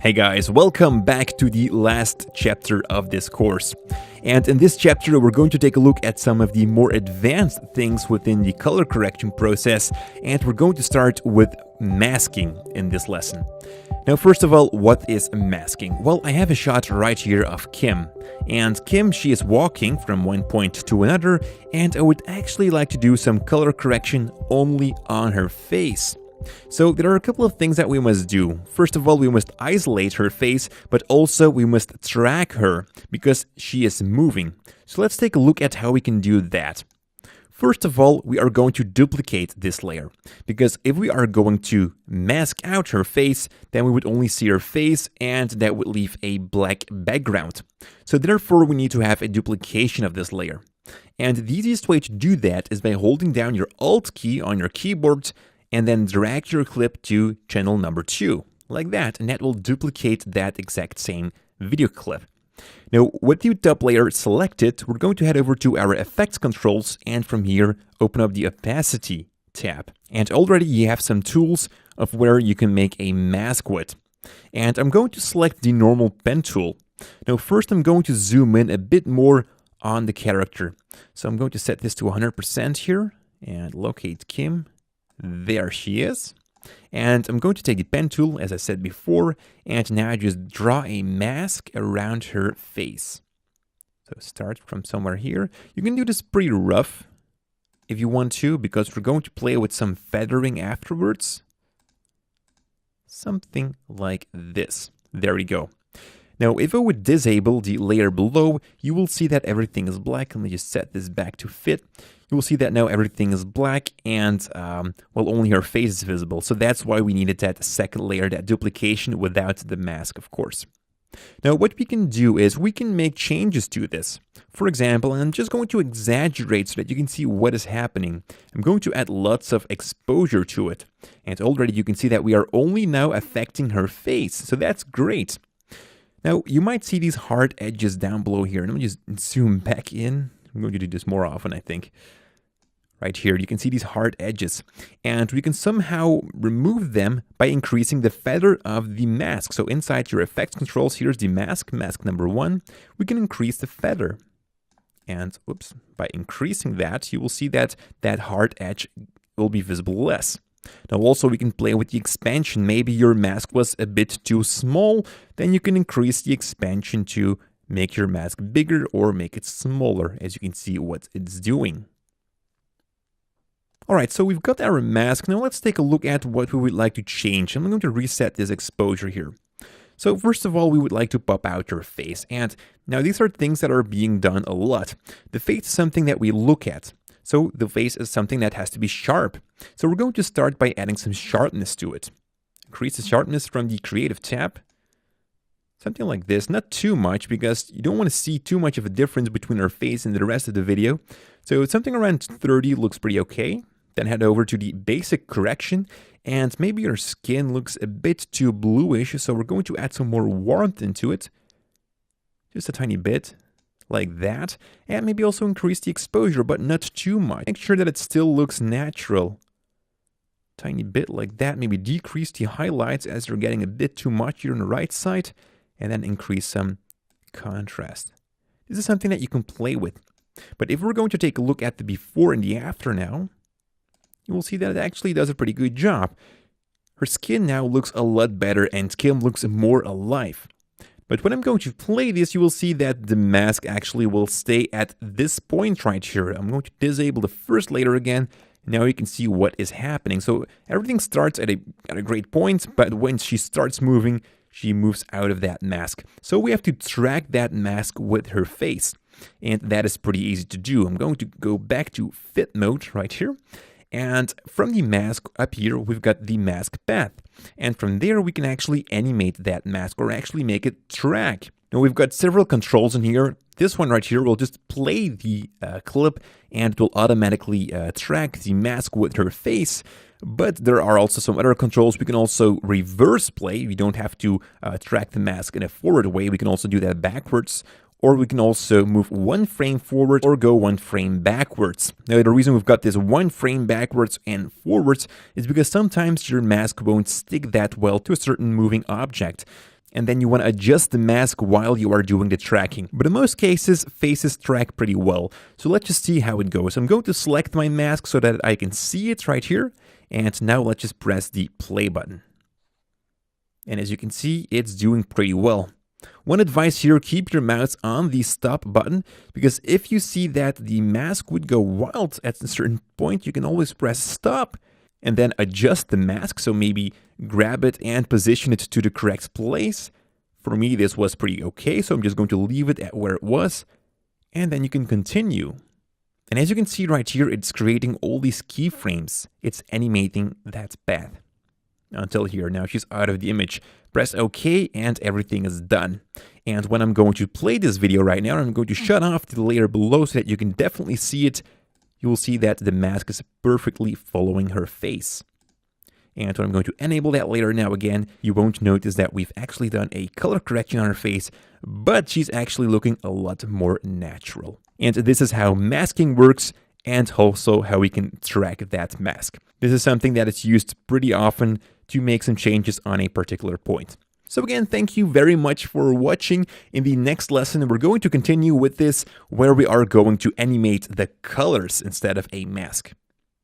Hey guys, welcome back to the last chapter of this course. And in this chapter, we're going to take a look at some of the more advanced things within the color correction process, and we're going to start with masking in this lesson. Now, first of all, what is masking? Well, I have a shot right here of Kim. And Kim, she is walking from one point to another, and I would actually like to do some color correction only on her face. So there are a couple of things that we must do. First of all, we must isolate her face, but also we must track her because she is moving. So let's take a look at how we can do that. First of all, we are going to duplicate this layer, because if we are going to mask out her face, then we would only see her face and that would leave a black background. So therefore, we need to have a duplication of this layer. And the easiest way to do that is by holding down your Alt key on your keyboard and then drag your clip to channel number 2, like that, and that will duplicate that exact same video clip. Now, with the top layer selected, we're going to head over to our effects controls, and from here, open up the opacity tab. And already you have some tools of where you can make a mask with. And I'm going to select the normal pen tool. Now, first I'm going to zoom in a bit more on the character. So I'm going to set this to 100% here, and locate Kim. There she is. And I'm going to take the pen tool, as I said before, and now just draw a mask around her face. So start from somewhere here. You can do this pretty rough if you want to, because we're going to play with some feathering afterwards. Something like this. There we go. Now, if I would disable the layer below, you will see that everything is black. Let me just set this back to fit. You will see that now everything is black and, well, only her face is visible. So that's why we needed that second layer, that duplication without the mask, of course. Now, what we can do is we can make changes to this. For example, and I'm just going to exaggerate so that you can see what is happening. I'm going to add lots of exposure to it. And already you can see that we are only now affecting her face. So that's great. Now, you might see these hard edges down below here. Let me just zoom back in. I'm going to do this more often, I think. Right here, you can see these hard edges. And we can somehow remove them by increasing the feather of the mask. So inside your effects controls, here's the mask, mask number 1. We can increase the feather. And, whoops, by increasing that, you will see that that hard edge will be visible less. Now also we can play with the expansion. Maybe your mask was a bit too small, then you can increase the expansion to make your mask bigger or make it smaller, as you can see what it's doing. Alright, so we've got our mask. Now let's take a look at what we would like to change. I'm going to reset this exposure here. So first of all, we would like to pop out your face. And now these are things that are being done a lot. The face is something that we look at. So the face is something that has to be sharp. So we're going to start by adding some sharpness to it. Increase the sharpness from the Creative tab. Something like this, not too much, because you don't want to see too much of a difference between our face and the rest of the video. So something around 30 looks pretty okay. Then head over to the basic correction, and maybe your skin looks a bit too bluish, so we're going to add some more warmth into it. Just a tiny bit. Like that, and maybe also increase the exposure, but not too much. Make sure that it still looks natural. Tiny bit like that, maybe decrease the highlights as you're getting a bit too much here on the right side, and then increase some contrast. This is something that you can play with. But if we're going to take a look at the before and the after now, you will see that it actually does a pretty good job. Her skin now looks a lot better and Kim looks more alive. But when I'm going to play this, you will see that the mask actually will stay at this point right here. I'm going to disable the first layer again. Now you can see what is happening. So everything starts at a great point, but when she starts moving, she moves out of that mask. So we have to track that mask with her face. And that is pretty easy to do. I'm going to go back to fit mode right here. And from the mask up here, we've got the mask path. And from there, we can actually animate that mask or actually make it track. Now, we've got several controls in here. This one right here will just play the clip and it will automatically track the mask with her face. But there are also some other controls. We can also reverse play. We don't have to track the mask in a forward way. We can also do that backwards. Or we can also move one frame forward or go one frame backwards. Now, the reason we've got this one frame backwards and forwards is because sometimes your mask won't stick that well to a certain moving object. And then you want to adjust the mask while you are doing the tracking. But in most cases, faces track pretty well. So let's just see how it goes. I'm going to select my mask so that I can see it right here. And now let's just press the play button. And as you can see, it's doing pretty well. One advice here, keep your mouse on the stop button, because if you see that the mask would go wild at a certain point, you can always press stop and then adjust the mask. So maybe grab it and position it to the correct place. For me, this was pretty okay, so I'm just going to leave it at where it was. And then you can continue. And as you can see right here, it's creating all these keyframes. It's animating that path. Until here. Now she's out of the image. Press OK and everything is done. And when I'm going to play this video right now, I'm going to shut off the layer below so that you can definitely see it. You will see that the mask is perfectly following her face. And when I'm going to enable that layer now again, you won't notice that we've actually done a color correction on her face, but she's actually looking a lot more natural. And this is how masking works, and also how we can track that mask. This is something that is used pretty often to make some changes on a particular point. So again, thank you very much for watching. In the next lesson, we're going to continue with this, where we are going to animate the colors instead of a mask.